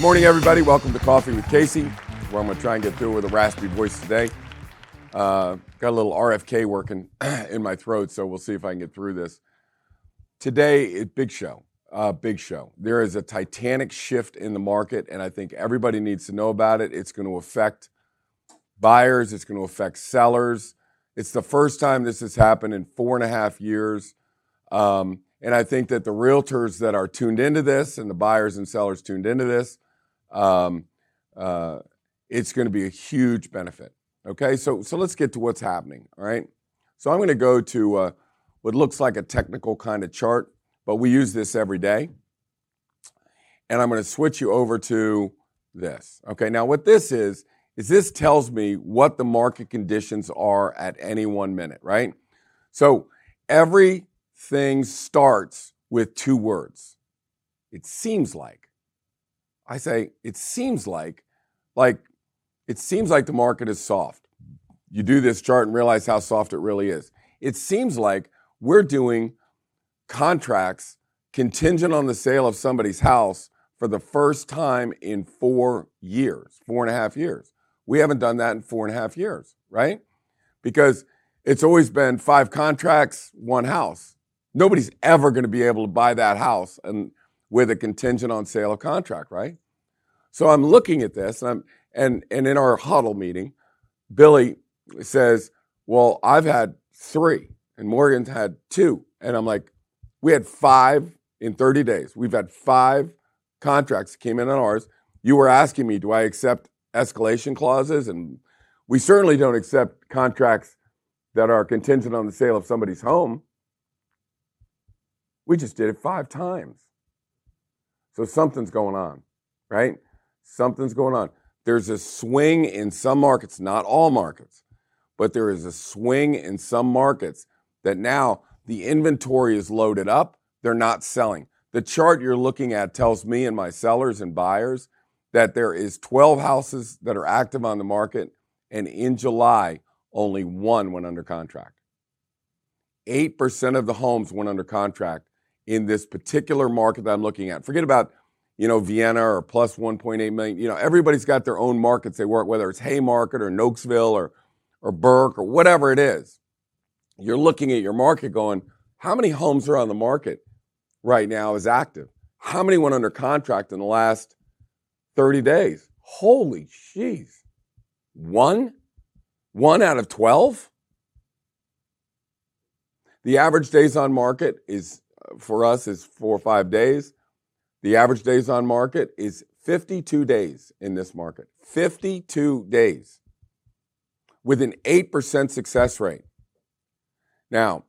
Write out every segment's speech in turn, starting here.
Good morning, everybody. Welcome to Coffee with Casey, where I'm going to try and get through with a raspy voice today. Got a little RFK working in my throat, so we'll see if I can get through this. Today, big show. There is a Titanic shift in the market, and I think everybody needs to know about it. It's going to affect buyers. It's going to affect sellers. It's the first time this has happened in 4.5 years. And I think that the realtors that are tuned into this and the buyers and sellers tuned into this, it's going to be a huge benefit. Okay, so let's get to what's happening. All right, so I'm going to go to what looks like a technical kind of chart, but we use this every day. And I'm going to switch you over to this. Okay, now what this is this tells me what the market conditions are at any 1 minute, right? So everything starts with two words. It seems like. I say, it seems like the market is soft. You do this chart and realize how soft it really is. It seems like we're doing contracts contingent on the sale of somebody's house for the first time in 4 years, 4.5 years. We haven't done that in 4.5 years, right? Because it's always been 5 contracts, 1 house. Nobody's ever going to be able to buy that house and with a contingent on sale of contract, right? So I'm looking at this, and in our huddle meeting, Billy says, well, I've had 3, and Morgan's had 2. And I'm like, we had 5 in 30 days. We've had 5 contracts that came in on ours. You were asking me, do I accept escalation clauses? And we certainly don't accept contracts that are contingent on the sale of somebody's home. We just did it 5 times. So something's going on, right? Something's going on. There's a swing in some markets, not all markets, but there is a swing in some markets that now the inventory is loaded up. They're not selling. The chart you're looking at tells me and my sellers and buyers that there is 12 houses that are active on the market, and in July, only 1 went under contract. 8% of the homes went under contract in this particular market that I'm looking at. Forget about, Vienna or plus 1.8 million. Everybody's got their own markets they work, whether it's Haymarket or Nokesville or Burke or whatever it is. You're looking at your market going, how many homes are on the market right now is active? How many went under contract in the last 30 days? Holy jeez. 1 out of 12? The average days on market for us is 4 or 5 days. The average days on market is 52 days in this market. 52 days with an 8% success rate. Now,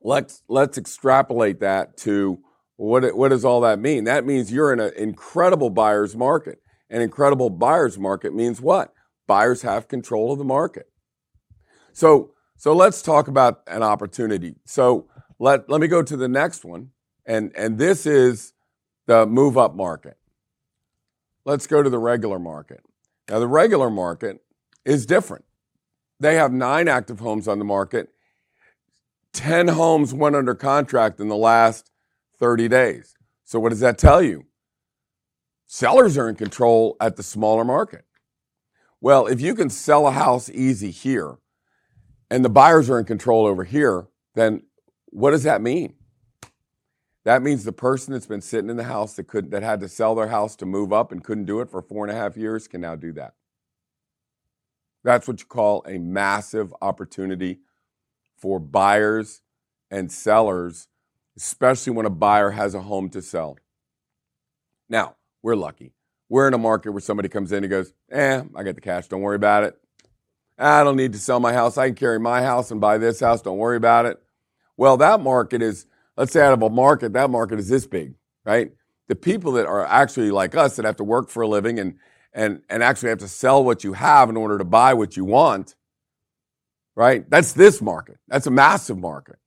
let's extrapolate that to what does all that mean? That means you're in an incredible buyer's market. An incredible buyer's market means what? Buyers have control of the market. So let's talk about an opportunity. So let me go to the next one, and this is the move-up market. Let's go to the regular market. Now, the regular market is different. They have 9 active homes on the market. 10 homes went under contract in the last 30 days. So what does that tell you? Sellers are in control at the smaller market. Well, if you can sell a house easy here, and the buyers are in control over here, then what does that mean? That means the person that's been sitting in the house that had to sell their house to move up and couldn't do it for 4.5 years can now do that. That's what you call a massive opportunity for buyers and sellers, especially when a buyer has a home to sell. Now, we're lucky. We're in a market where somebody comes in and goes, I got the cash, don't worry about it. I don't need to sell my house. I can carry my house and buy this house, don't worry about it. Well, that market is, let's say out of a market, that market is this big, right? The people that are actually like us that have to work for a living and actually have to sell what you have in order to buy what you want, right? That's this market. That's a massive market.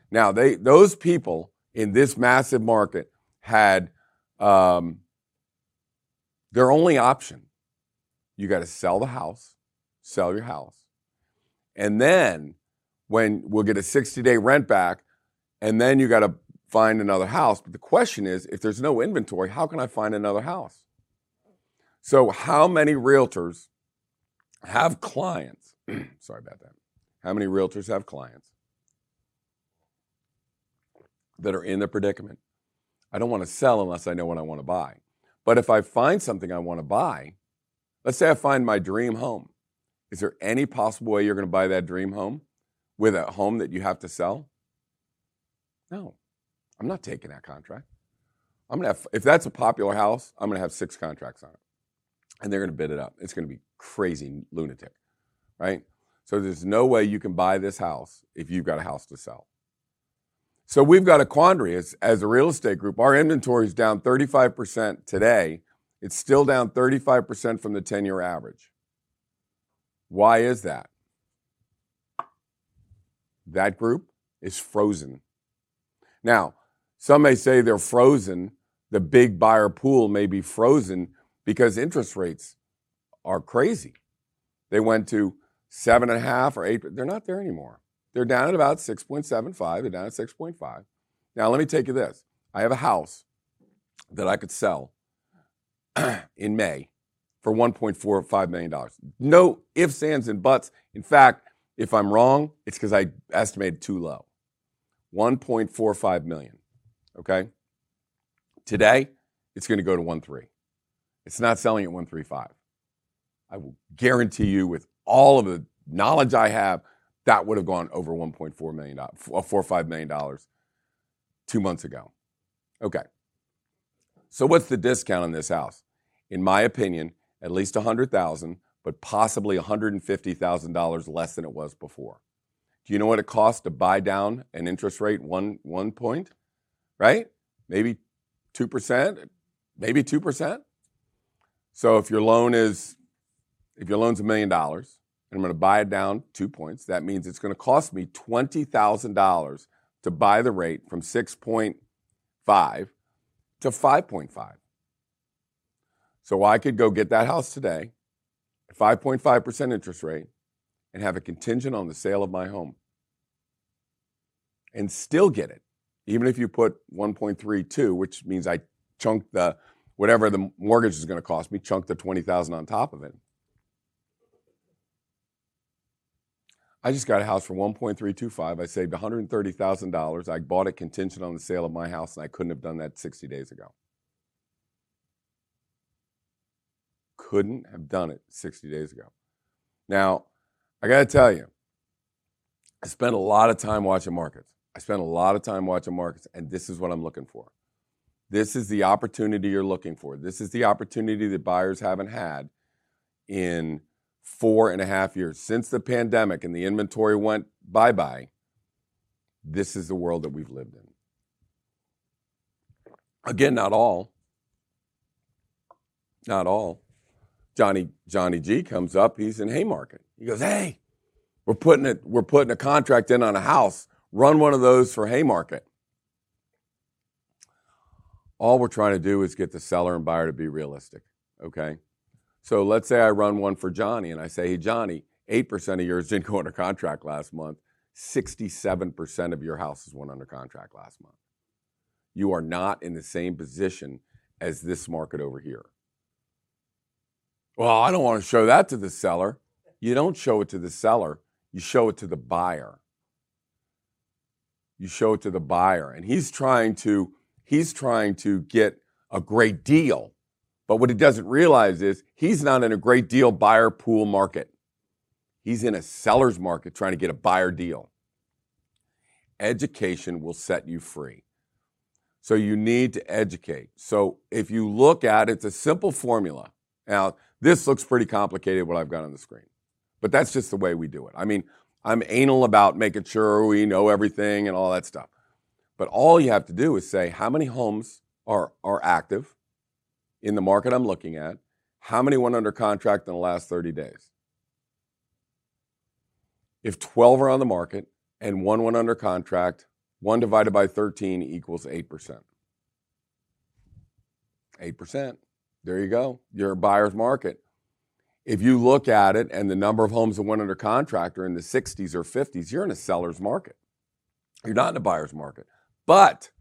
Now, those people in this massive market had their only option. You got to sell the house, sell your house, and then when we'll get a 60-day rent back, and then you got to find another house. But the question is, if there's no inventory, how can I find another house? So how many realtors have clients? Sorry about that. How many realtors have clients that are in the predicament? I don't want to sell unless I know what I want to buy. But if I find something I want to buy, let's say I find my dream home. Is there any possible way you're going to buy that dream home with a home that you have to sell? No, I'm not taking that contract. I'm going to have, if that's a popular house, I'm going to have 6 contracts on it. And they're going to bid it up. It's going to be crazy lunatic, right? So there's no way you can buy this house if you've got a house to sell. So we've got a quandary as a real estate group. Our inventory is down 35% today. It's still down 35% from the 10-year average. Why is that? That group is frozen. Now, some may say they're frozen. The big buyer pool may be frozen because interest rates are crazy. They went to 7.5 or 8. They're not there anymore. They're down at about 6.75. They're down at 6.5. Now, let me take you this. I have a house that I could sell in May for $1.45 million. No ifs, ands, and buts. In fact, if I'm wrong, it's because I estimated too low. $1.45 million, okay? Today, it's going to go to 1.3. It's not selling at 1.35. I will guarantee you with all of the knowledge I have, that would have gone over $1.4 million, $4.5 million 2 months ago. Okay. So what's the discount on this house? In my opinion, at least $100,000, but possibly $150,000 less than it was before. Do you know what it costs to buy down an interest rate one point? Right? Maybe 2%, maybe 2%. So if your loan's $1 million, and I'm going to buy it down 2 points, that means it's going to cost me $20,000 to buy the rate from 6.5 to 5.5. So I could go get that house today at 5.5% interest rate and have a contingent on the sale of my home and still get it, even if you put 1.32, which means I chunk whatever the mortgage is going to cost me, chunk the $20,000 on top of it. I just got a house for $1.325. I saved $130,000. I bought it contingent on the sale of my house, and I couldn't have done that 60 days ago. Couldn't have done it 60 days ago. Now, I got to tell you, I spent a lot of time watching markets. And this is what I'm looking for. This is the opportunity you're looking for. This is the opportunity that buyers haven't had in 4.5 years. Since the pandemic and the inventory went bye-bye, this is the world that we've lived in. Again, not all. Johnny G comes up, he's in Haymarket. He goes, hey, we're putting a contract in on a house. Run one of those for Haymarket. All we're trying to do is get the seller and buyer to be realistic, okay? So let's say I run one for Johnny and I say, hey, Johnny, 8% of yours didn't go under contract last month. 67% of your houses went under contract last month. You are not in the same position as this market over here. Well, I don't want to show that to the seller. You don't show it to the seller. You show it to the buyer. You show it to the buyer. And he's trying to get a great deal. But what he doesn't realize is he's not in a great deal buyer pool market. He's in a seller's market trying to get a buyer deal. Education will set you free. So you need to educate. So if you look at it, it's a simple formula. Now, this looks pretty complicated, what I've got on the screen. But that's just the way we do it. I mean, I'm anal about making sure we know everything and all that stuff. But all you have to do is say, how many homes are active in the market I'm looking at? How many went under contract in the last 30 days? If 12 are on the market and 1 went under contract, 1 divided by 13 equals 8%. 8%. There you go. You're a buyer's market. If you look at it and the number of homes that went under contract are in the 60s or 50s, you're in a seller's market. You're not in a buyer's market. But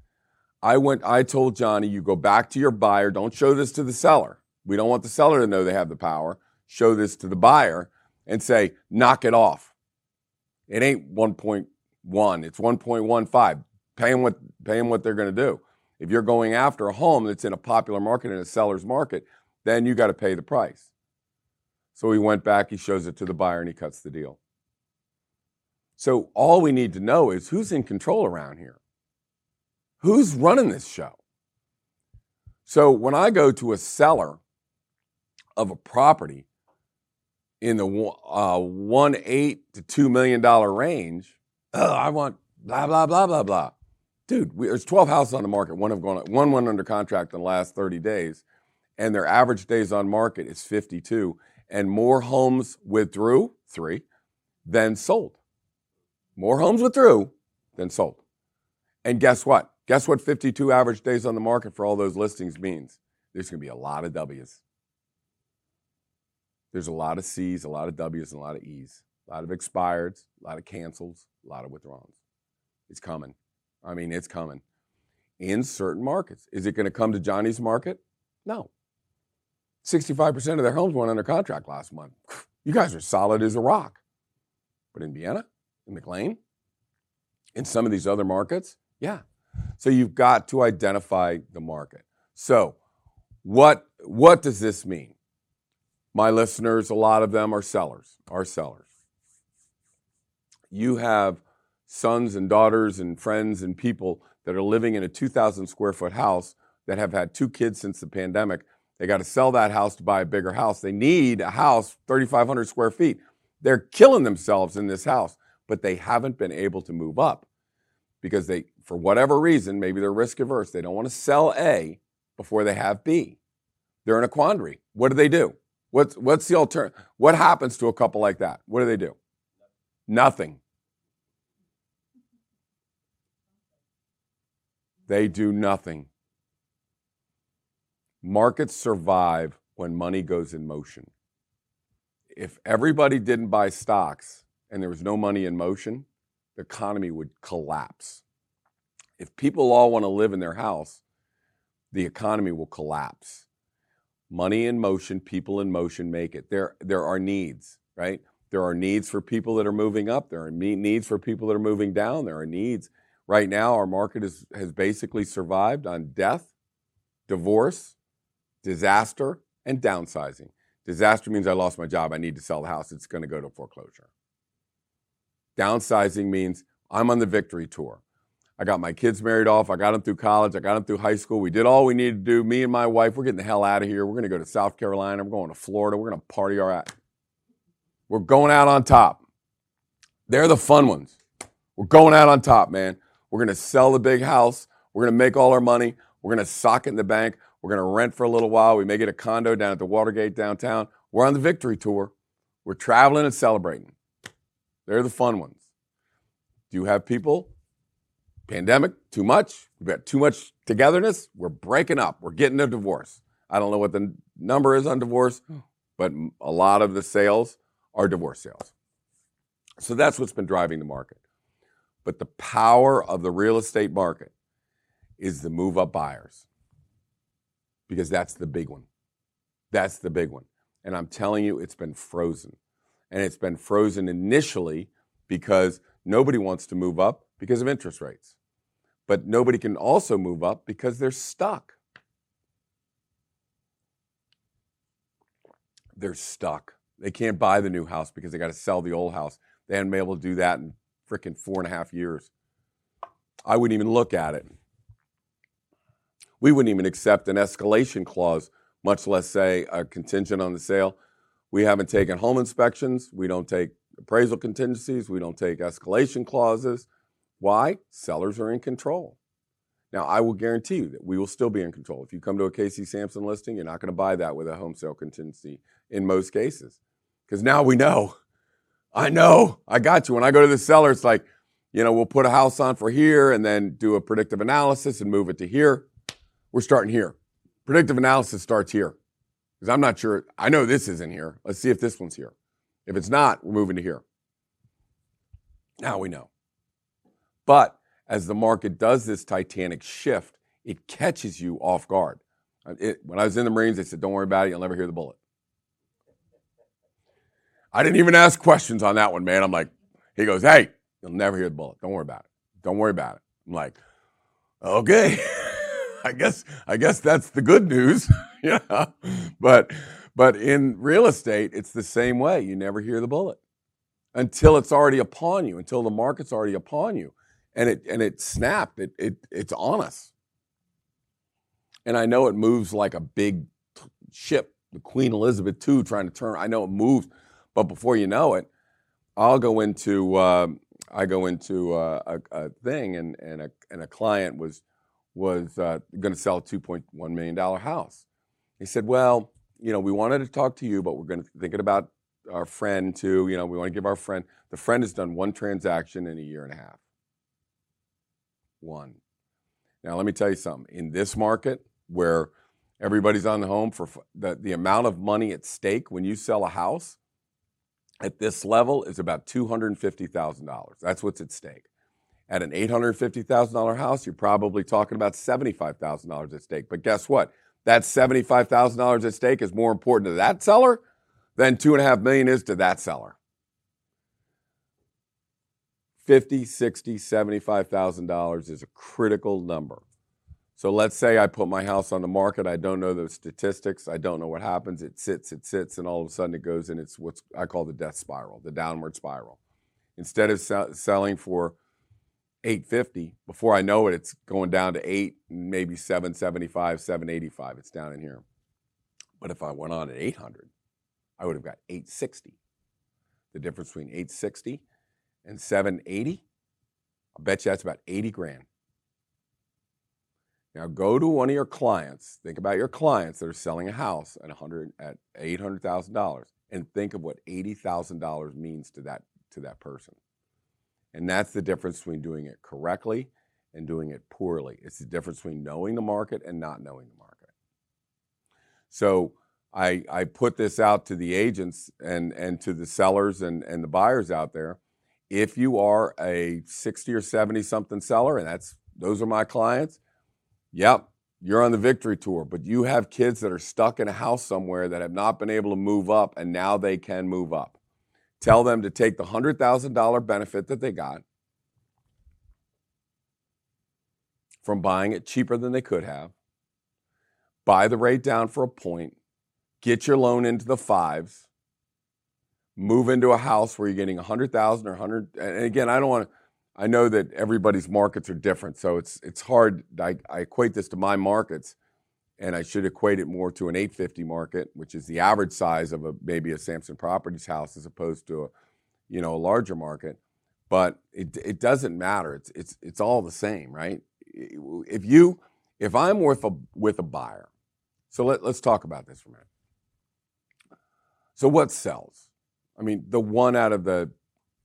I told Johnny, you go back to your buyer. Don't show this to the seller. We don't want the seller to know they have the power. Show this to the buyer and say, knock it off. It ain't 1.1, it's 1.15. Pay them what they're going to do. If you're going after a home that's in a popular market, in a seller's market, then you got to pay the price. So he went back, he shows it to the buyer, and he cuts the deal. So all we need to know is who's in control around here. Who's running this show? So when I go to a seller of a property in the $1.8 to $2 million range, I want blah, blah, blah, blah, blah. Dude, there's 12 houses on the market. One went under contract in the last 30 days, and their average days on market is 52, and more homes withdrew, 3, than sold. More homes withdrew than sold. And guess what? Guess what 52 average days on the market for all those listings means? There's going to be a lot of W's. There's a lot of C's, a lot of W's, and a lot of E's. A lot of expireds, a lot of cancels, a lot of withdrawals. It's coming. I mean, it's coming. In certain markets. Is it going to come to Johnny's market? No. 65% of their homes went under contract last month. You guys are solid as a rock. But in Vienna, in McLean, in some of these other markets, yeah. So you've got to identify the market. So what does this mean? My listeners, a lot of them are sellers. You have sons and daughters and friends and people that are living in a 2,000 square foot house that have had 2 kids since the pandemic. They got to sell that house to buy a bigger house. They need a house 3,500 square feet. They're killing themselves in this house, but they haven't been able to move up because they, for whatever reason, maybe they're risk averse. They don't want to sell A before they have B. They're in a quandary. What do? What's the alternative? What happens to a couple like that? What do? Nothing. They do nothing. Markets survive when money goes in motion. If everybody didn't buy stocks and there was no money in motion, the economy would collapse. If people all want to live in their house, the economy will collapse. Money in motion, people in motion make it. There are needs, right? There are needs for people that are moving up. There are needs for people that are moving down. There are needs. Right now, our market has basically survived on death, divorce, disaster, and downsizing. Disaster means I lost my job. I need to sell the house. It's going to go to foreclosure. Downsizing means I'm on the victory tour. I got my kids married off. I got them through college. I got them through high school. We did all we needed to do. Me and my wife, we're getting the hell out of here. We're going to go to South Carolina. We're going to Florida. We're going to party our ass. We're going out on top. They're the fun ones. We're going out on top, man. We're going to sell the big house. We're going to make all our money. We're going to sock it in the bank. We're going to rent for a little while. We may get a condo down at the Watergate downtown. We're on the victory tour. We're traveling and celebrating. They're the fun ones. Do you have people? Pandemic, too much. We've got too much togetherness. We're breaking up. We're getting a divorce. I don't know what the number is on divorce, but a lot of the sales are divorce sales. So that's what's been driving the market. But the power of the real estate market is the move-up buyers, because that's the big one. That's the big one. And I'm telling you, it's been frozen. And it's been frozen initially because nobody wants to move up because of interest rates. But nobody can also move up because they're stuck. They're stuck. They can't buy the new house because they got to sell the old house. They haven't been able to do that in freaking 4.5 years. I wouldn't even look at it. We wouldn't even accept an escalation clause, much less say a contingent on the sale. We haven't taken home inspections. We don't take appraisal contingencies. We don't take escalation clauses. Why? Sellers are in control. Now, I will guarantee you that we will still be in control. If you come to a Casey Samson listing, you're not going to buy that with a home sale contingency in most cases. Because now we know. I know. I got you. When I go to the seller, it's like, we'll put a house on for here and then do a predictive analysis and move it to here. We're starting here. Predictive analysis starts here. Because I'm not sure. I know this isn't here. Let's see if this one's here. If it's not, we're moving to here. Now we know. But as the market does this Titanic shift It catches you off guard. When I was in the Marines, they said, don't worry about it. You'll never hear the bullet. I didn't even ask questions on that one, man. I'm like, he goes, hey, you'll never hear the bullet. Don't worry about it. Don't worry about it. I'm like, okay, I guess that's the good news. Yeah. But in real estate, it's the same way. You never hear the bullet until it's already upon you, until the market's already upon you. And it snapped. It's on us. And I know it moves like a big ship, the Queen Elizabeth II trying to turn. I know it moves, but before you know it, I'll go into a thing, and a client was going to sell a $2.1 million house. He said, well, we wanted to talk to you, but we're thinking about our friend too. We want to give our friend. The friend has done one transaction in a year and a half. One. Now, let me tell you something. In this market where everybody's on the home, for the amount of money at stake when you sell a house at this level is about $250,000. That's what's at stake. At an $850,000 house, you're probably talking about $75,000 at stake. But guess what? That $75,000 at stake is more important to that seller than $2.5 million is to that seller. $50,000, $60,000, $75,000 is a critical number. So let's say I put my house on the market. I don't know the statistics. I don't know what happens. It sits, and all of a sudden it goes in. It's what I call the death spiral, the downward spiral. Instead of selling for $850, before I know it, it's going down to $8, maybe $775, $785. It's down in here. But if I went on at $800, I would have got $860. The difference between $860 and $780, I bet you that's about 80 grand. Now go to one of your clients. Think about your clients that are selling a house at $800,000, and think of what $80,000 means to that person. And that's the difference between doing it correctly and doing it poorly. It's the difference between knowing the market and not knowing the market. So I put this out to the agents and to the sellers and the buyers out there. If you are a 60 or 70 something seller, and those are my clients, yep, you're on the victory tour, but you have kids that are stuck in a house somewhere that have not been able to move up, and now they can move up. Tell them to take the $100,000 benefit that they got from buying it cheaper than they could have, buy the rate down for a point, get your loan into the fives, move into a house where you're getting $100,000 or $100,000. And again, I know that everybody's markets are different, so it's hard. I equate this to my markets, and I should equate it more to an 850 market, which is the average size of maybe a Samson Properties house, as opposed to a larger market. But it doesn't matter. It's all the same, right? If I'm with a buyer, so let's talk about this for a minute. So what sells? I mean, the 1 out of the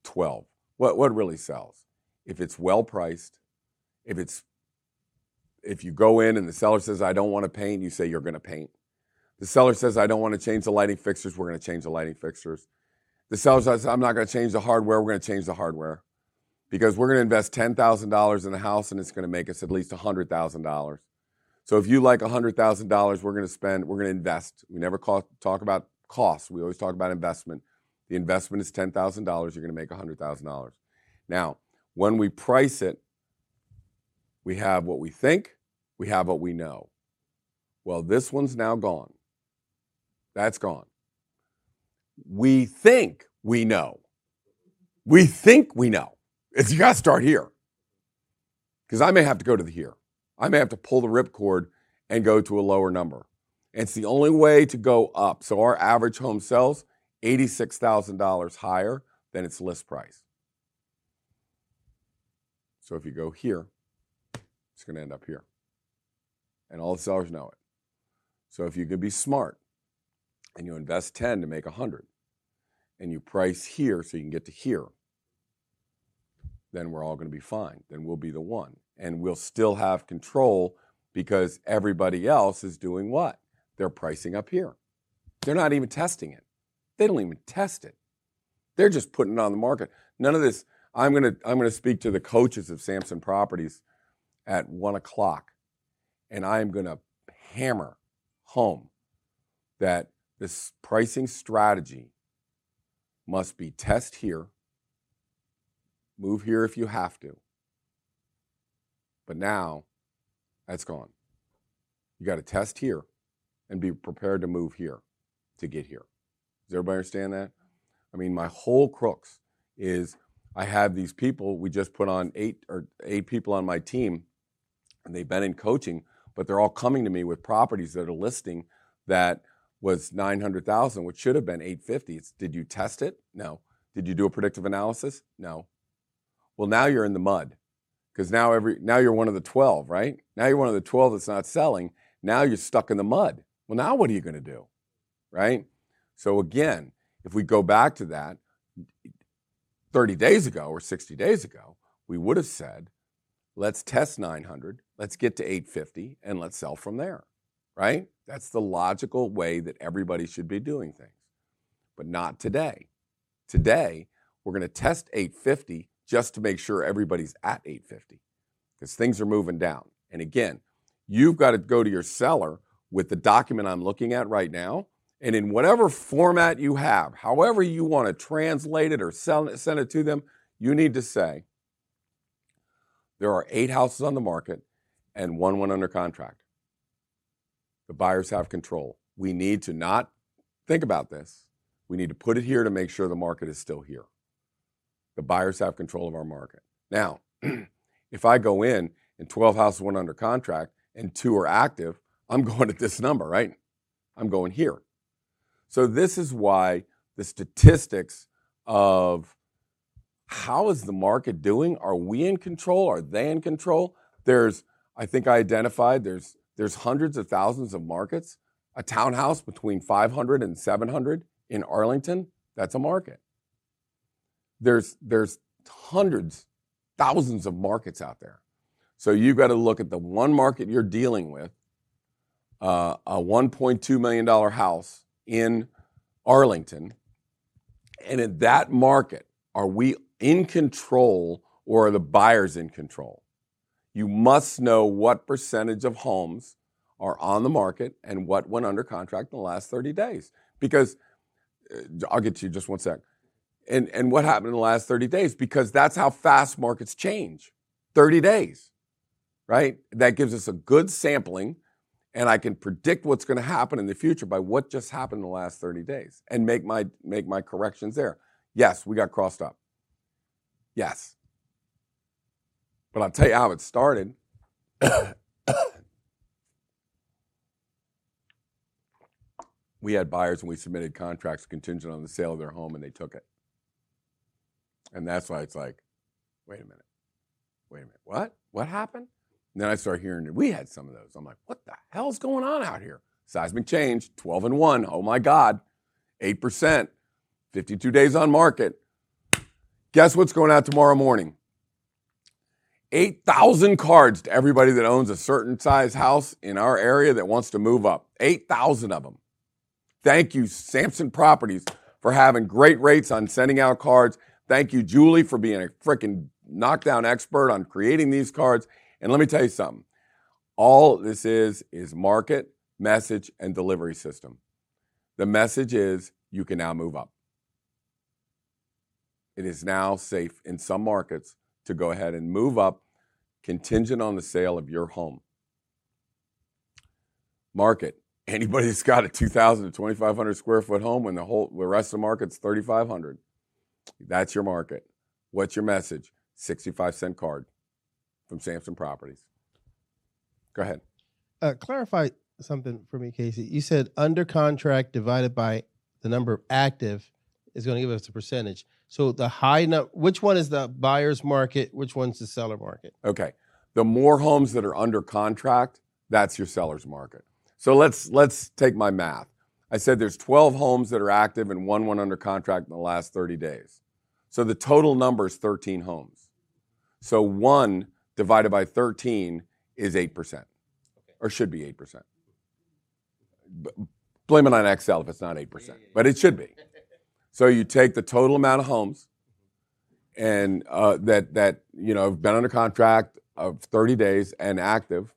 12. What really sells? If it's well priced, if you go in and the seller says, I don't want to paint, you say you're going to paint. The seller says, I don't want to change the lighting fixtures, we're going to change the lighting fixtures. The seller says, I'm not going to change the hardware, we're going to change the hardware. Because we're going to invest $10,000 in the house, and it's going to make us at least $100,000. So if you like $100,000, we're going to invest. We never talk about costs. We always talk about investment. The investment is $10,000. You're going to make $100,000. Now, when we price it, we have what we think, we have what we know. Well, this one's now gone. That's gone. We think we know. We think we know. You got to start here. Because I may have to go to the here. I may have to pull the ripcord and go to a lower number. And it's the only way to go up. So our average home sells $86,000 higher than its list price. So if you go here, it's going to end up here. And all the sellers know it. So if you can be smart and you invest 10 to make 100, and you price here so you can get to here, then we're all going to be fine. Then we'll be the one. And we'll still have control because everybody else is doing what? They're pricing up here. They're not even testing it. They don't even test it. They're just putting it on the market. None of this. I'm going to speak to the coaches of Samson Properties at 1:00. and I am going to hammer home that this pricing strategy must be test here, move here if you have to. But now that's gone. You got to test here and be prepared to move here to get here. Does everybody understand that? I mean, my whole crux is I have these people, we just put on eight people on my team, and they've been in coaching, but they're all coming to me with properties that are listing that was 900,000, which should have been 850. Did you test it? No. Did you do a predictive analysis? No. Well, now you're in the mud, because now you're one of the 12, right? Now you're one of the 12 that's not selling. Now you're stuck in the mud. Well, now what are you going to do, right? So again, if we go back to that, 30 days ago or 60 days ago, we would have said, let's test 900, let's get to 850, and let's sell from there, right? That's the logical way that everybody should be doing things, but not today. Today, we're going to test 850 just to make sure everybody's at 850, because things are moving down. And again, you've got to go to your seller with the document I'm looking at right now, and in whatever format you have, however you want to translate it or send it to them, you need to say, there are 8 houses on the market and 1 went under contract. The buyers have control. We need to not think about this. We need to put it here to make sure the market is still here. The buyers have control of our market. Now, if I go in and 12 houses went under contract and 2 are active, I'm going at this number, right? I'm going here. So this is why the statistics of how is the market doing? Are we in control? Are they in control? I think I identified there's hundreds of thousands of markets. A townhouse between 500 and 700 in Arlington, that's a market. There's hundreds, thousands of markets out there. So you've got to look at the one market you're dealing with, a $1.2 million house in Arlington. And in that market, are we in control or are the buyers in control? You must know what percentage of homes are on the market and what went under contract in the last 30 days. Because, I'll get to you just one sec. And what happened in the last 30 days? Because that's how fast markets change. 30 days, right? That gives us a good sampling, and I can predict what's going to happen in the future by what just happened in the last 30 days and make my corrections there. Yes, we got crossed up. Yes. But I'll tell you how it started. We had buyers and we submitted contracts contingent on the sale of their home, and they took it. And that's why it's like, wait a minute, what? What happened? And then I start hearing that we had some of those. I'm like, what the hell's going on out here? Seismic change, 12-1. Oh my God, 8%, 52 days on market. Guess what's going out tomorrow morning? 8,000 cards to everybody that owns a certain size house in our area that wants to move up. 8,000 of them. Thank you, Samson Properties, for having great rates on sending out cards. Thank you, Julie, for being a freaking knockdown expert on creating these cards. And let me tell you something. All this is market, message, and delivery system. The message is you can now move up. It is now safe in some markets to go ahead and move up contingent on the sale of your home. Market. Anybody that's got a 2,000 to 2,500 square foot home when the rest of the market's 3,500. That's your market. What's your message? 65-cent card from Samson Properties. Go ahead. Clarify something for me, Casey. You said under contract divided by the number of active is going to give us a percentage. So the high number, which one is the buyer's market? Which one's the seller market? Okay. The more homes that are under contract, that's your seller's market. So let's take my math. I said there's 12 homes that are active and 1 went under contract in the last 30 days. So the total number is 13 homes. So 1 divided by 13 is 8%, or should be 8%. Blame it on Excel if it's not 8%, but it should be. So you take the total amount of homes and that have been under contract of 30 days and active,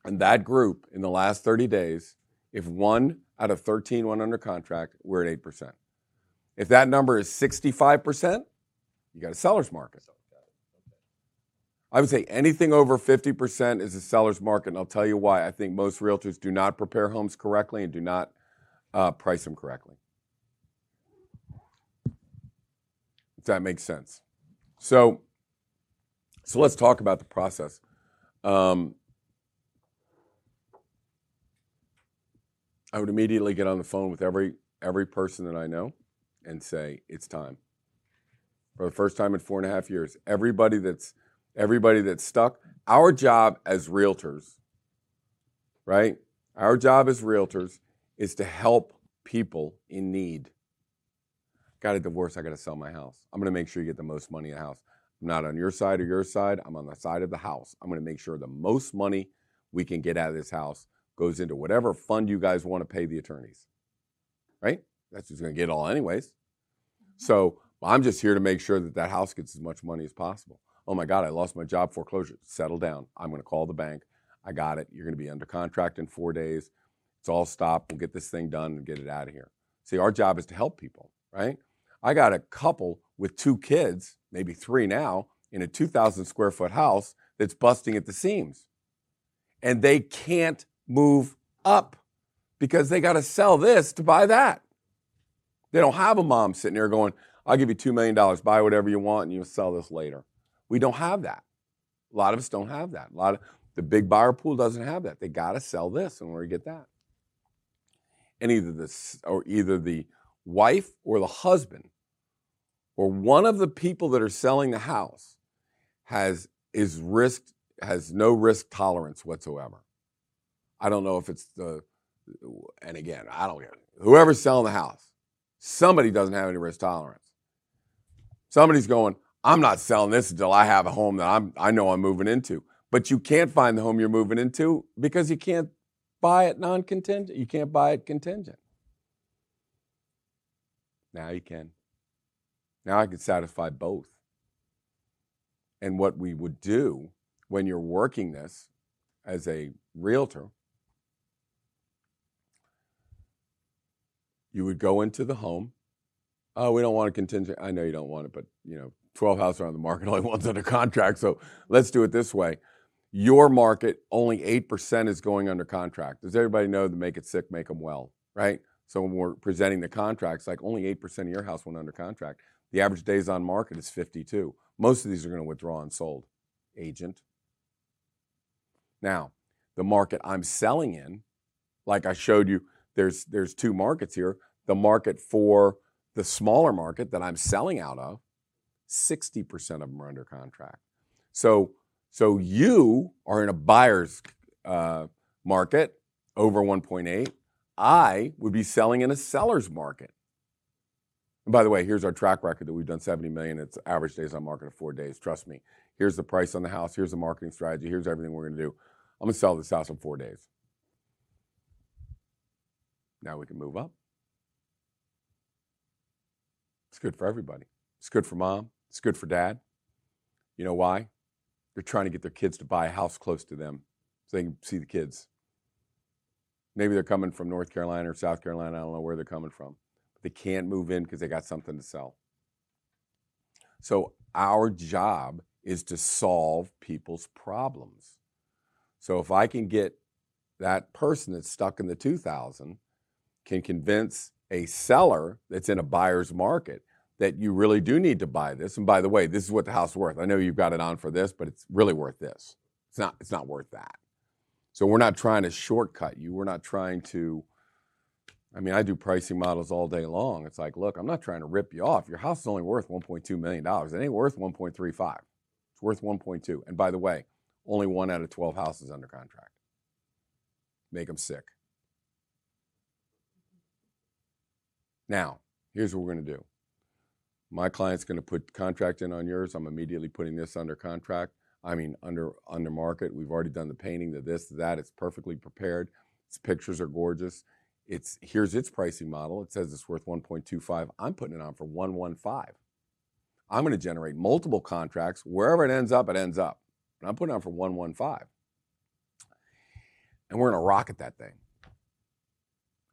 And that group in the last 30 days, if 1 out of 13 went under contract, we're at 8%. If that number is 65%, you got a seller's market. I would say anything over 50% is a seller's market, and I'll tell you why. I think most realtors do not prepare homes correctly and do not price them correctly. If that makes sense. So let's talk about the process. I would immediately get on the phone with every person that I know and say, it's time. For the first time in 4.5 years, everybody that's stuck. Our job as realtors, right? Our job as realtors is to help people in need. Got a divorce, I got to sell my house. I'm going to make sure you get the most money in the house. I'm not on your side or your side. I'm on the side of the house. I'm going to make sure the most money we can get out of this house goes into whatever fund you guys want to pay the attorneys, right? That's who's going to get it all anyways. So I'm just here to make sure that house gets as much money as possible. Oh my God, I lost my job, foreclosure. Settle down. I'm going to call the bank. I got it. You're going to be under contract in 4 days. It's all stopped. We'll get this thing done and get it out of here. See, our job is to help people, right? I got a couple with 2 kids, maybe 3 now, in a 2,000 square foot house that's busting at the seams. And they can't move up because they got to sell this to buy that. They don't have a mom sitting there going, I'll give you $2 million, buy whatever you want, and you'll sell this later. We don't have that. A lot of us don't have that. The big buyer pool doesn't have that. They got to sell this in order to get that. And either the wife or the husband or one of the people that are selling the house has no risk tolerance whatsoever. I don't know if it's and again, I don't care. Whoever's selling the house, somebody doesn't have any risk tolerance. Somebody's going, I'm not selling this until I have a home that I know I'm moving into. But you can't find the home you're moving into because you can't buy it non-contingent. You can't buy it contingent. Now you can. Now I can satisfy both. And what we would do when you're working this as a realtor, you would go into the home. Oh, we don't want a contingent. I know you don't want it, but 12 houses are on the market, only one's under contract. So let's do it this way. Your market, only 8% is going under contract. Does everybody know to make it sick, make them well, right? So when we're presenting the contracts, like only 8% of your house went under contract. The average days on market is 52. Most of these are going to withdraw unsold. Agent. Now, the market I'm selling in, like I showed you, there's 2 markets here. The market for the smaller market that I'm selling out of, 60% of them are under contract. So you are in a buyer's market over 1.8. I would be selling in a seller's market. And by the way, here's our track record that we've done 70 million. It's average days on market of 4 days. Trust me. Here's the price on the house. Here's the marketing strategy. Here's everything we're going to do. I'm going to sell this house in 4 days. Now we can move up. It's good for everybody. It's good for mom. It's good for dad. You know why? They're trying to get their kids to buy a house close to them so they can see the kids. Maybe they're coming from North Carolina or South Carolina. I don't know where they're coming from. But they can't move in because they got something to sell. So our job is to solve people's problems. So if I can get that person that's stuck in the 2,000 can convince a seller that's in a buyer's market that you really do need to buy this. And by the way, this is what the house is worth. I know you've got it on for this, but it's really worth this. It's not worth that. So we're not trying to shortcut you. We're not trying to, I do pricing models all day long. It's like, look, I'm not trying to rip you off. Your house is only worth $1.2 million. It ain't worth 1.35. It's worth 1.2. And by the way, only 1 out of 12 houses under contract. Make them sick. Now, here's what we're going to do. My client's going to put contract in on yours. I'm immediately putting this under contract. Under market. We've already done the painting, the this, the that. It's perfectly prepared. Its pictures are gorgeous. Here's its pricing model. It says it's worth 1.25. I'm putting it on for 1.15. I'm going to generate multiple contracts. Wherever it ends up, it ends up. And I'm putting it on for 1.15. and we're going to rocket that thing.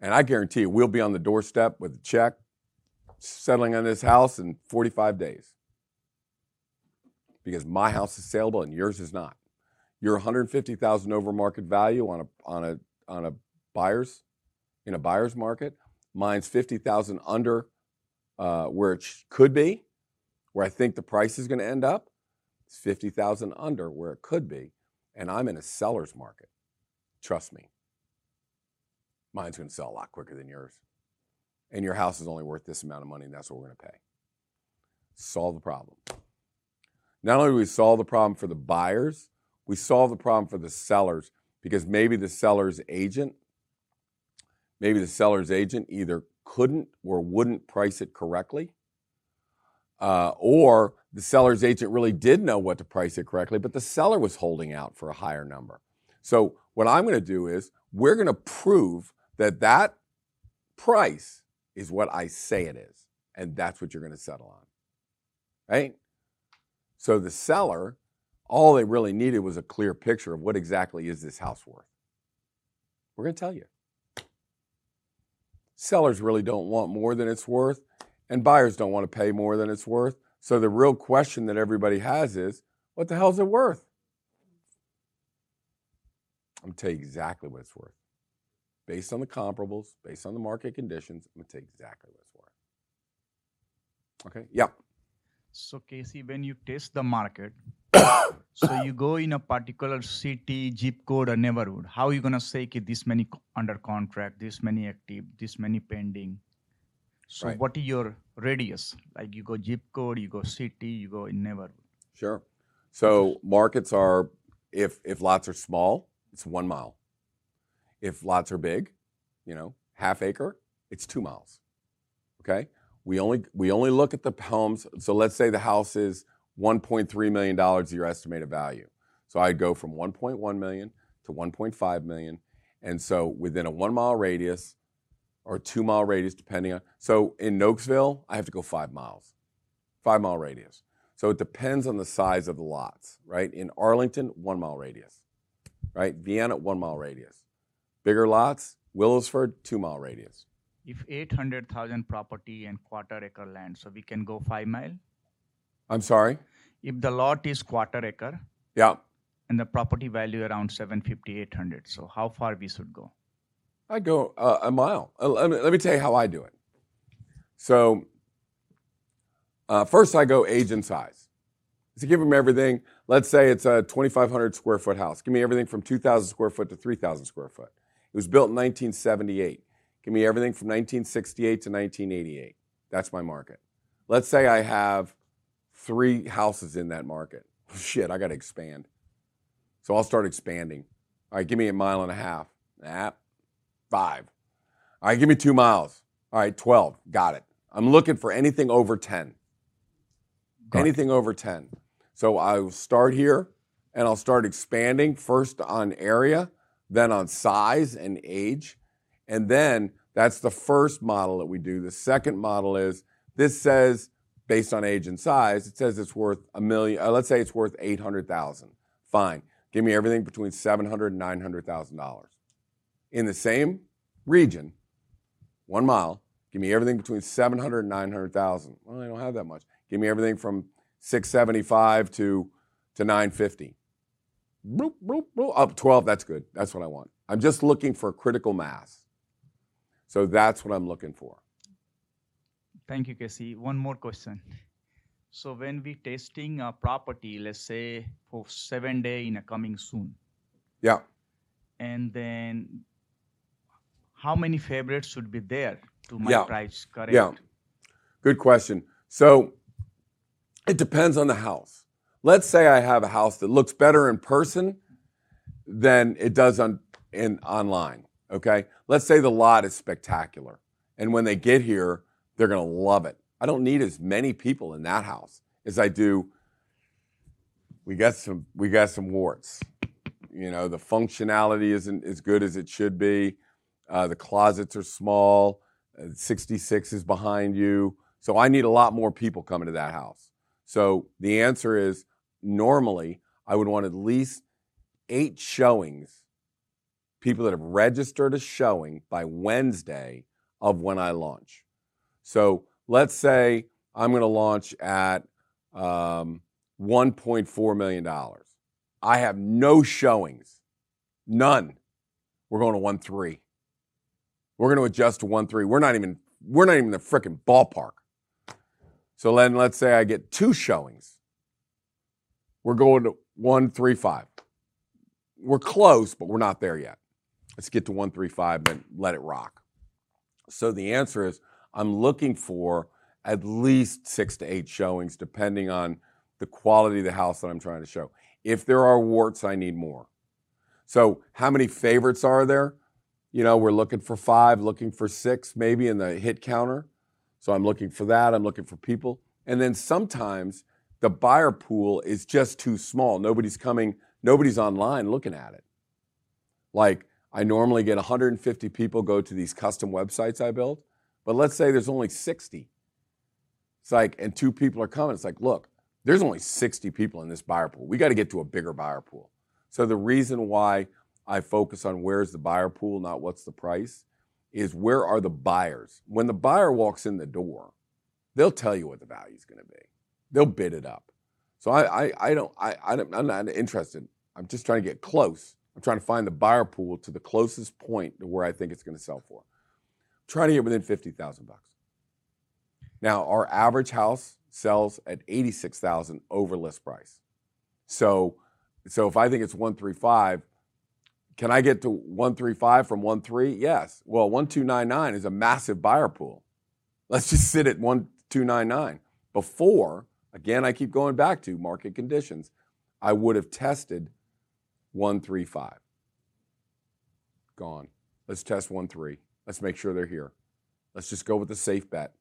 And I guarantee you, we'll be on the doorstep with a check, settling on this house in 45 days. Because my house is saleable and yours is not. You're $150,000 over market value on a buyer's in a buyer's market. Mine's $50,000 under where it could be, where I think the price is going to end up. It's $50,000 under where it could be, and I'm in a seller's market. Trust me, mine's going to sell a lot quicker than yours, and your house is only worth this amount of money, and that's what we're going to pay. Solve the problem. Not only do we solve the problem for the buyers, we solve the problem for the sellers, because maybe the seller's agent either couldn't or wouldn't price it correctly, or the seller's agent really did know what to price it correctly, but the seller was holding out for a higher number. So what I'm going to do is we're going to prove that that price is what I say it is, and that's what you're going to settle on, right? So the seller, all they really needed was a clear picture of what exactly is this house worth. We're going to tell you. Sellers really don't want more than it's worth, and buyers don't want to pay more than it's worth. So the real question that everybody has is, what the hell is it worth? I'm going to tell you exactly what it's worth. Based on the comparables, based on the market conditions, I'm going to tell you exactly what it's worth. Okay? Yeah. So Casey, when you test the market, so you go in a particular city, zip code, or neighborhood. How are you going to say that this many under contract, this many active, this many pending? So Right. What is your radius? Like you go zip code, you go city, you go in neighborhood. Sure. So markets are, if lots are small, it's 1 mile. If lots are big, half acre, it's 2 miles. Okay? We only look at the homes. So let's say the house is $1.3 million your estimated value. So I'd go from 1.1 million to 1.5 million. And so within a 1 mile radius or 2 mile radius, depending on, so in Nokesville, I have to go 5 miles, 5 mile radius. So it depends on the size of the lots, right? In Arlington, 1 mile radius, right? Vienna, 1 mile radius. Bigger lots, Willisford, 2 mile radius. If 800,000 property and quarter acre land, so we can go 5 mile? I'm sorry? If the lot is quarter acre Yeah. and the property value around 750, 800, so how far we should go? I'd go a mile. Let me tell you how I do it. So first I go age and size. So give them everything. Let's say it's a 2,500 square foot house. Give me everything from 2,000 square foot to 3,000 square foot. It was built in 1978. Give me everything from 1968 to 1988. That's my market. Let's say I have 3 houses in that market. Shit, I got to expand. So I'll start expanding. All right, give me 1.5 miles. 5. All right, give me 2 miles. All right, 12. Got it. I'm looking for anything over 10. Anything over 10. So I'll start here, and I'll start expanding first on area, then on size and age. And then that's the first model that we do. The second model is, this says, based on age and size, it says it's worth $1 million. Let's say it's worth $800,000. Fine. Give me everything between $700,000 and $900,000. In the same region, 1 mile, give me everything between $700,000 and $900,000. Well, I don't have that much. Give me everything from $675,000 to $950,000. Boop, boop, boop. Up 12, that's good. That's what I want. I'm just looking for critical mass. So that's what I'm looking for. Thank you, Casey. One more question. So when we testing a property, let's say for 7 days in a coming soon, Yeah. and then how many favorites should be there to my Yeah. price, correct? Yeah. Good question. So it depends on the house. Let's say I have a house that looks better in person than it does online, okay? Let's say the lot is spectacular, and when they get here, they're going to love it. I don't need as many people in that house as I do. We got some warts. The functionality isn't as good as it should be. The closets are small. 66 is behind you. So I need a lot more people coming to that house. So the answer is, normally I would want at least 8 showings people that have registered a showing by Wednesday of when I launch. So let's say I'm going to launch at $1.4 million. I have no showings, none. We're going to 1.3. We're going to adjust to 1.3. We're not even in the frickin' ballpark. So then let's say I get 2 showings. We're going to 1.35. We're close, but we're not there yet. Let's get to 1.35 and let it rock. So the answer is I'm looking for at least 6 to 8 showings, depending on the quality of the house that I'm trying to show. If there are warts, I need more. So how many favorites are there? You know, we're looking for 5, looking for 6, maybe in the hit counter. So I'm looking for that. I'm looking for people. And then sometimes the buyer pool is just too small. Nobody's coming, nobody's online looking at it. Like I normally get 150 people go to these custom websites I built, but let's say there's only 60. It's like, and 2 people are coming. It's like, look, there's only 60 people in this buyer pool. We got to get to a bigger buyer pool. So the reason why I focus on where's the buyer pool, not what's the price, is where are the buyers? When the buyer walks in the door, they'll tell you what the value is going to be. They'll bid it up. So I'm not interested. I'm just trying to get close. I'm trying to find the buyer pool to the closest point to where I think it's going to sell for. I'm trying to get within $50,000. Now, our average house sells at $86,000 over list price. So if I think it's 135, can I get to 135 from 1.3? Yes. Well, 1.299 is a massive buyer pool. Let's just sit at 1.299. Before, again, I keep going back to market conditions, I would have tested 1.35. Gone. Let's test 1.3. Let's make sure they're here. Let's just go with the safe bet.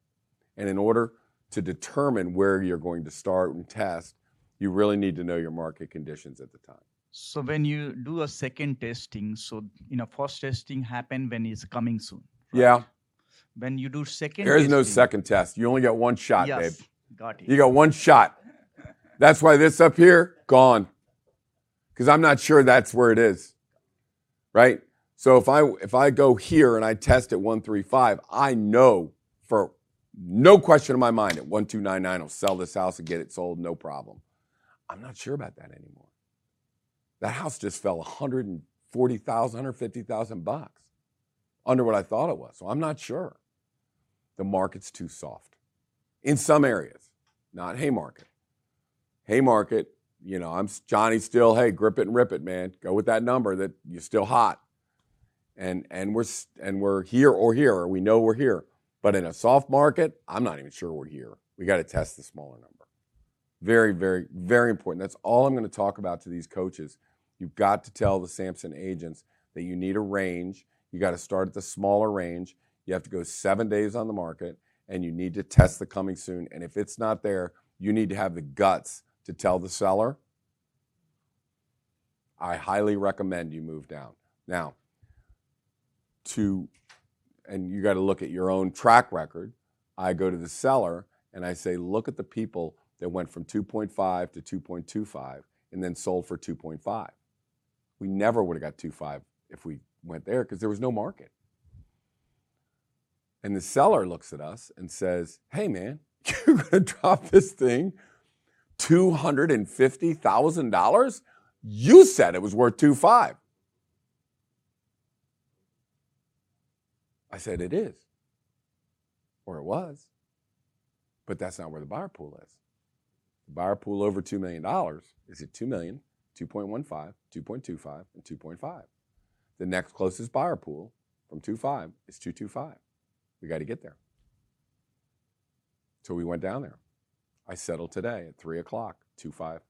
And in order to determine where you're going to start and test, you really need to know your market conditions at the time. So when you do a second testing, so first testing happen when it's coming soon. Right? Yeah. When you do second There is testing, no second test. You only get one shot, yes, babe. Got it. You got one shot. That's why this up here, gone. Because I'm not sure that's where it is. Right? So if I go here and I test at 135, I know for no question in my mind at 1.299 I'll sell this house and get it sold, no problem. I'm not sure about that anymore. That house just fell $140,000, $150,000 under what I thought it was. So I'm not sure. The market's too soft in some areas, not Haymarket. Haymarket, I'm Johnny still, hey, grip it and rip it, man. Go with that number that you're still hot. And we're here or here, or we know we're here. But in a soft market, I'm not even sure we're here. We got to test the smaller number. Very, very, very important. That's all I'm going to talk about to these coaches. You've got to tell the Samson agents that you need a range. You got to start at the smaller range. You have to go 7 days on the market, and you need to test the coming soon. And if it's not there, you need to have the guts to tell the seller, I highly recommend you move down. Now, and you got to look at your own track record. I go to the seller, and I say, look at the people that went from 2.5 to 2.25 and then sold for 2.5. We never would have got 2.5 if we went there because there was no market. And the seller looks at us and says, hey, man, you're going to drop this thing $250,000? You said it was worth 2.5. I said, it is. Or it was. But that's not where the buyer pool is. The buyer pool over $2 million is at $2 million, 2.15, 2.25, and 2.5. The next closest buyer pool from 2.5 is 2.25. We got to get there. So we went down there. I settled today at 3 o'clock, 2.5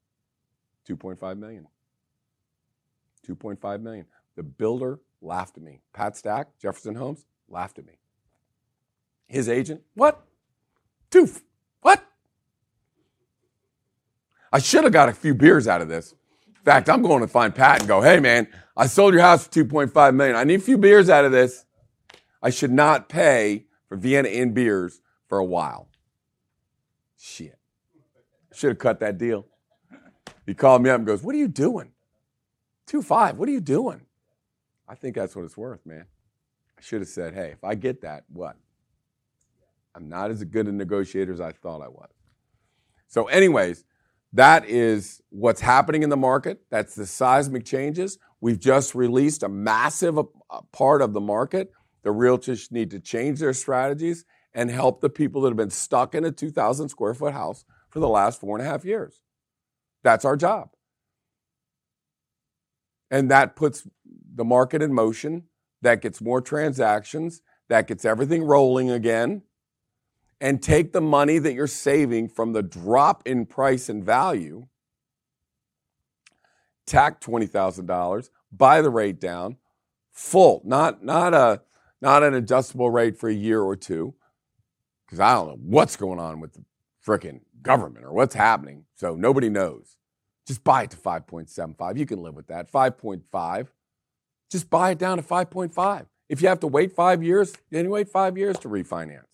million. 2.5 million. The builder laughed at me. Pat Stack, Jefferson Homes, laughed at me. His agent, what? What? I should have got a few beers out of this. In fact, I'm going to find Pat and go, hey, man, I sold your house for 2.5 million. I need a few beers out of this. I should not pay for Vienna Inn beers for a while. Shit. Should have cut that deal. He called me up and goes, what are you doing? 2.5, what are you doing? I think that's what it's worth, man. I should have said, hey, if I get that, what? I'm not as good a negotiator as I thought I was. So anyways, that is what's happening in the market. That's the seismic changes. We've just released a massive part of the market. The realtors need to change their strategies and help the people that have been stuck in a 2,000 square foot house for the last 4.5 years. That's our job. And that puts the market in motion. That gets more transactions. That gets everything rolling again. And take the money that you're saving from the drop in price and value, tack $20,000, buy the rate down, full, not an adjustable rate for a year or two, because I don't know what's going on with the frickin' government or what's happening, so nobody knows. Just buy it to 5.75. You can live with that. 5.5. Just buy it down to 5.5. If you have to wait 5 years, then you wait 5 years to refinance.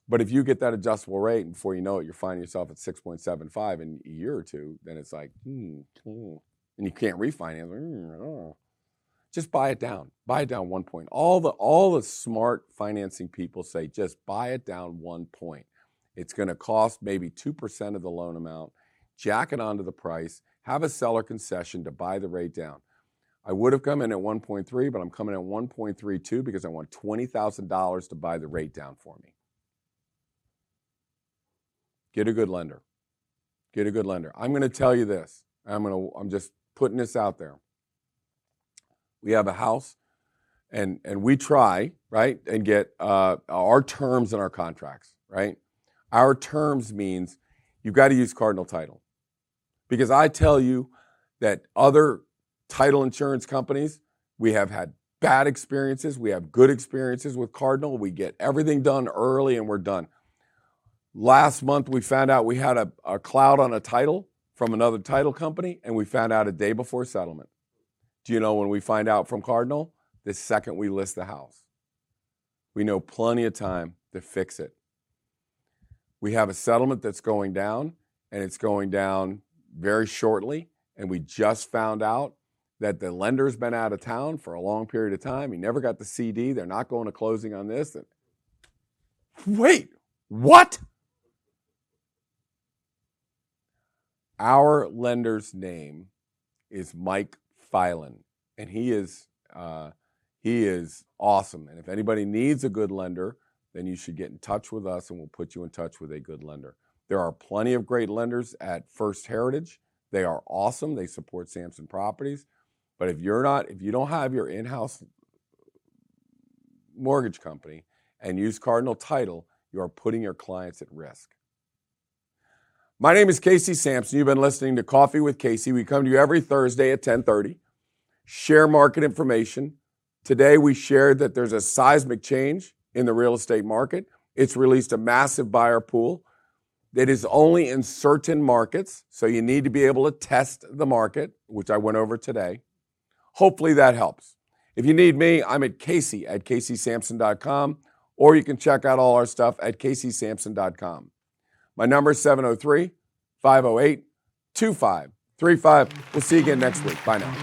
But if you get that adjustable rate and before you know it, you're finding yourself at 6.75 in a year or two, then it's like, and you can't refinance. Just buy it down. Buy it down 1 point. All the smart financing people say just buy it down 1 point. It's going to cost maybe 2% of the loan amount. Jack it onto the price. Have a seller concession to buy the rate down. I would have come in at 1.3, but I'm coming at 1.32 because I want $20,000 to buy the rate down for me. Get a good lender. Get a good lender. I'm going to tell you this. I'm just putting this out there. We have a house, and we try, right, and get our terms in our contracts, right? Our terms means you've got to use Cardinal Title. Because I tell you that other title insurance companies, we have had bad experiences. We have good experiences with Cardinal. We get everything done early, and we're done. Last month, we found out we had a cloud on a title from another title company, and we found out a day before settlement. Do you know when we find out from Cardinal? The second we list the house. We know plenty of time to fix it. We have a settlement that's going down, and it's going down very shortly, and we just found out that the lender's been out of town for a long period of time. He never got the CD. They're not going to closing on this. Wait, what? Our lender's name is Mike Filan, and he is awesome. And if anybody needs a good lender, then you should get in touch with us, and we'll put you in touch with a good lender. There are plenty of great lenders at First Heritage. They are awesome. They support Samson Properties. But if you don't have your in-house mortgage company and use Cardinal Title, you are putting your clients at risk. My name is Casey Samson. You've been listening to Coffee with Casey. We come to you every Thursday at 10:30. Share market information. Today we shared that there's a seismic change in the real estate market. It's released a massive buyer pool that is only in certain markets, so you need to be able to test the market, which I went over today. Hopefully that helps. If you need me, I'm at Casey at CaseySamson.com, or you can check out all our stuff at CaseySamson.com. My number is 703-508-2535. We'll see you again next week. Bye now.